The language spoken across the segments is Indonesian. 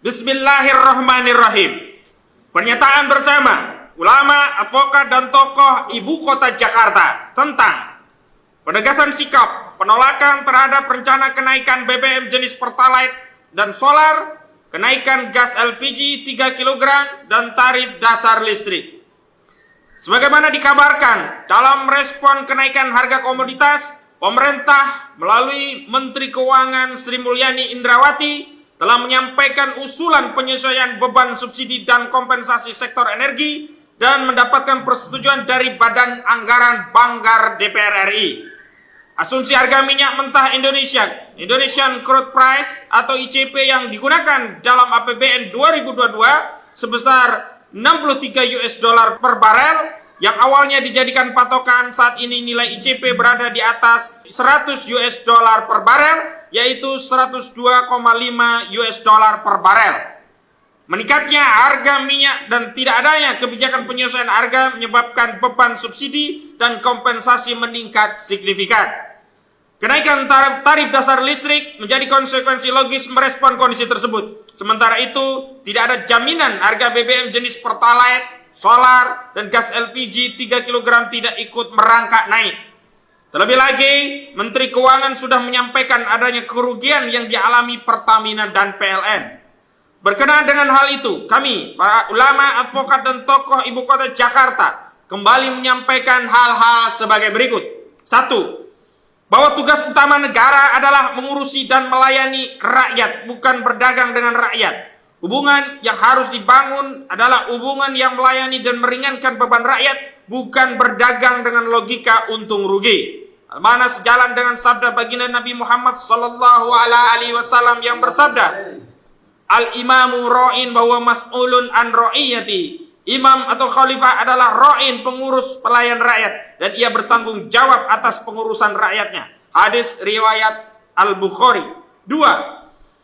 Bismillahirrahmanirrahim. Pernyataan bersama ulama, advokat, dan tokoh ibu kota Jakarta tentang penegasan sikap penolakan terhadap rencana kenaikan BBM jenis Pertalite dan solar, kenaikan gas LPG 3 kg, dan tarif dasar listrik. Sebagaimana dikabarkan, dalam respon kenaikan harga komoditas, pemerintah melalui Menteri Keuangan Sri Mulyani Indrawati telah menyampaikan usulan penyesuaian beban subsidi dan kompensasi sektor energi dan mendapatkan persetujuan dari Badan Anggaran Banggar DPR RI. Asumsi harga minyak mentah Indonesia, Indonesian Crude Price atau ICP yang digunakan dalam APBN 2022 sebesar 63 US dollar per barel yang awalnya dijadikan patokan, saat ini nilai ICP berada di atas 100 US dollar per barel, yaitu 102,5 US dollar per barel. Meningkatnya harga minyak dan tidak adanya kebijakan penyesuaian harga menyebabkan beban subsidi dan kompensasi meningkat signifikan. Kenaikan tarif dasar listrik menjadi konsekuensi logis merespon kondisi tersebut. Sementara itu, tidak ada jaminan harga BBM jenis Pertalite, solar, dan gas LPG 3 kg tidak ikut merangkak naik. Terlebih lagi, Menteri Keuangan sudah menyampaikan adanya kerugian yang dialami Pertamina dan PLN. Berkenaan dengan hal itu, kami, para ulama, advokat, dan tokoh ibu kota Jakarta kembali menyampaikan hal-hal sebagai berikut. 1. Bahwa tugas utama negara adalah mengurusi dan melayani rakyat, bukan berdagang dengan rakyat. Hubungan yang harus dibangun adalah hubungan yang melayani dan meringankan beban rakyat, bukan berdagang dengan logika untung rugi. Mana sejalan dengan sabda baginda Nabi Muhammad SAW yang bersabda, Al-imamu ra'in bahwa mas'ulun an ra'iyati. Imam atau khalifah adalah ra'in, pengurus pelayan rakyat, dan ia bertanggung jawab atas pengurusan rakyatnya. Hadis riwayat Al-Bukhari. 2.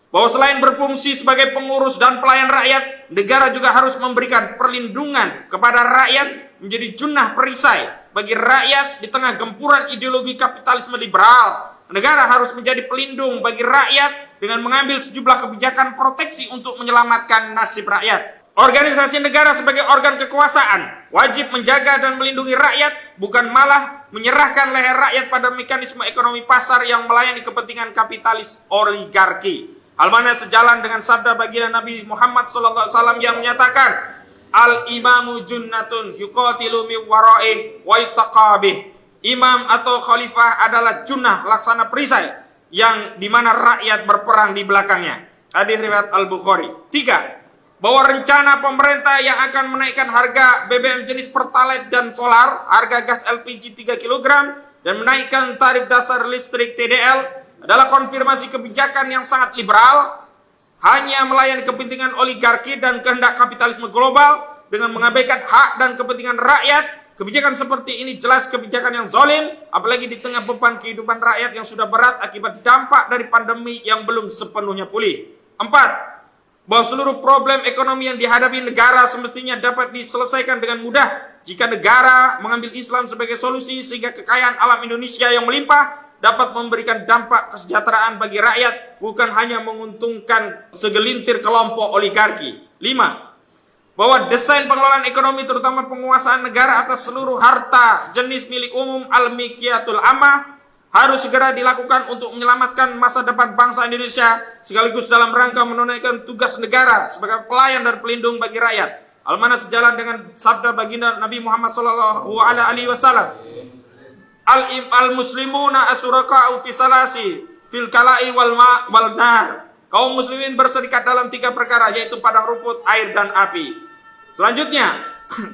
Bahwa selain berfungsi sebagai pengurus dan pelayan rakyat, negara juga harus memberikan perlindungan kepada rakyat, menjadi junnah perisai bagi rakyat di tengah gempuran ideologi kapitalisme liberal. Negara harus menjadi pelindung bagi rakyat dengan mengambil sejumlah kebijakan proteksi untuk menyelamatkan nasib rakyat. Organisasi negara sebagai organ kekuasaan wajib menjaga dan melindungi rakyat, bukan malah menyerahkan leher rakyat pada mekanisme ekonomi pasar yang melayani kepentingan kapitalis oligarki. Hal mana sejalan dengan sabda baginda Nabi Muhammad SAW yang menyatakan, Al-imamu junnatun yuqatilu min wara'i wa yutaqabih. Imam atau khalifah adalah junnah, laksana perisai, yang dimana rakyat berperang di belakangnya. Hadis riwayat Al-Bukhari. 3. Bahwa rencana pemerintah yang akan menaikkan harga BBM jenis Pertalite dan solar, harga gas LPG 3 kg, dan menaikkan tarif dasar listrik TDL adalah konfirmasi kebijakan yang sangat liberal, hanya melayani kepentingan oligarki dan kehendak kapitalisme global dengan mengabaikan hak dan kepentingan rakyat. Kebijakan seperti ini jelas kebijakan yang zalim, apalagi di tengah beban kehidupan rakyat yang sudah berat akibat dampak dari pandemi yang belum sepenuhnya pulih. 4. Bahwa seluruh problem ekonomi yang dihadapi negara semestinya dapat diselesaikan dengan mudah jika negara mengambil Islam sebagai solusi, sehingga kekayaan alam Indonesia yang melimpah dapat memberikan dampak kesejahteraan bagi rakyat, bukan hanya menguntungkan segelintir kelompok oligarki. 5. Bahwa desain pengelolaan ekonomi, terutama penguasaan negara atas seluruh harta jenis milik umum al-milkiyatul ammah, harus segera dilakukan untuk menyelamatkan masa depan bangsa Indonesia, sekaligus dalam rangka menunaikan tugas negara sebagai pelayan dan pelindung bagi rakyat. Al-mana sejalan dengan sabda baginda Nabi Muhammad SAW, Al-muslimuna asyuraka'u fi salasi fil kala'i wal nar. Kaum muslimin berserikat dalam 3 perkara, yaitu padang rumput, air, dan api. Selanjutnya,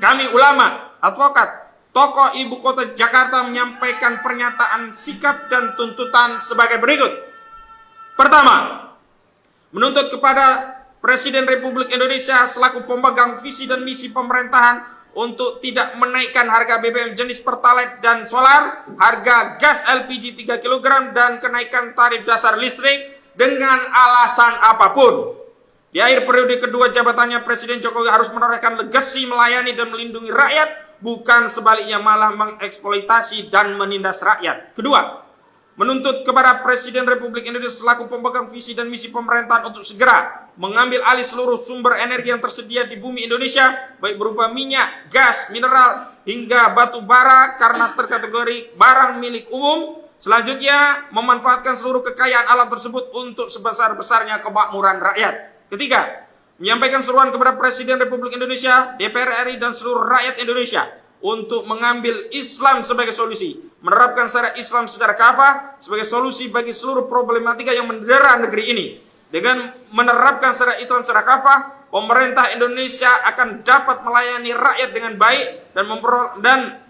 kami ulama, advokat, tokoh ibu kota Jakarta menyampaikan pernyataan sikap dan tuntutan sebagai berikut. Pertama, menuntut kepada Presiden Republik Indonesia selaku pemegang visi dan misi pemerintahan untuk tidak menaikkan harga BBM jenis Pertalite dan solar, harga gas LPG 3 kg, dan kenaikan tarif dasar listrik dengan alasan apapun. Di akhir periode kedua jabatannya, Presiden Jokowi harus menorehkan legasi melayani dan melindungi rakyat, bukan sebaliknya malah mengeksploitasi dan menindas rakyat. Kedua, menuntut kepada Presiden Republik Indonesia selaku pemegang visi dan misi pemerintahan untuk segera mengambil alih seluruh sumber energi yang tersedia di bumi Indonesia, baik berupa minyak, gas, mineral, hingga batu bara karena terkategori barang milik umum. Selanjutnya, memanfaatkan seluruh kekayaan alam tersebut untuk sebesar-besarnya kemakmuran rakyat. Ketiga, menyampaikan seruan kepada Presiden Republik Indonesia, DPR RI, dan seluruh rakyat Indonesia untuk mengambil Islam sebagai solusi, menerapkan syariat Islam secara kafah sebagai solusi bagi seluruh problematika yang mendera negeri ini. Dengan menerapkan syariat Islam secara kafah, pemerintah Indonesia akan dapat melayani rakyat dengan baik dan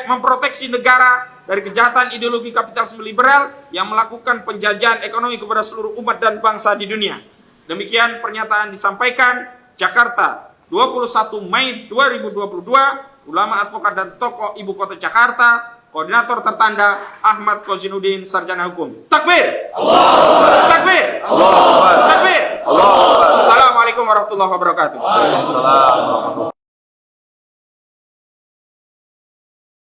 memproteksi negara dari kejahatan ideologi kapitalisme liberal yang melakukan penjajahan ekonomi kepada seluruh umat dan bangsa di dunia. Demikian pernyataan disampaikan Jakarta 21 Mei 2022. Ulama, advokat, dan tokoh ibu kota Jakarta, koordinator tertanda Ahmad Kozinuddin, sarjana hukum. Takbir! Allah! Takbir! Allah! Takbir! Allah! Assalamualaikum warahmatullahi wabarakatuh.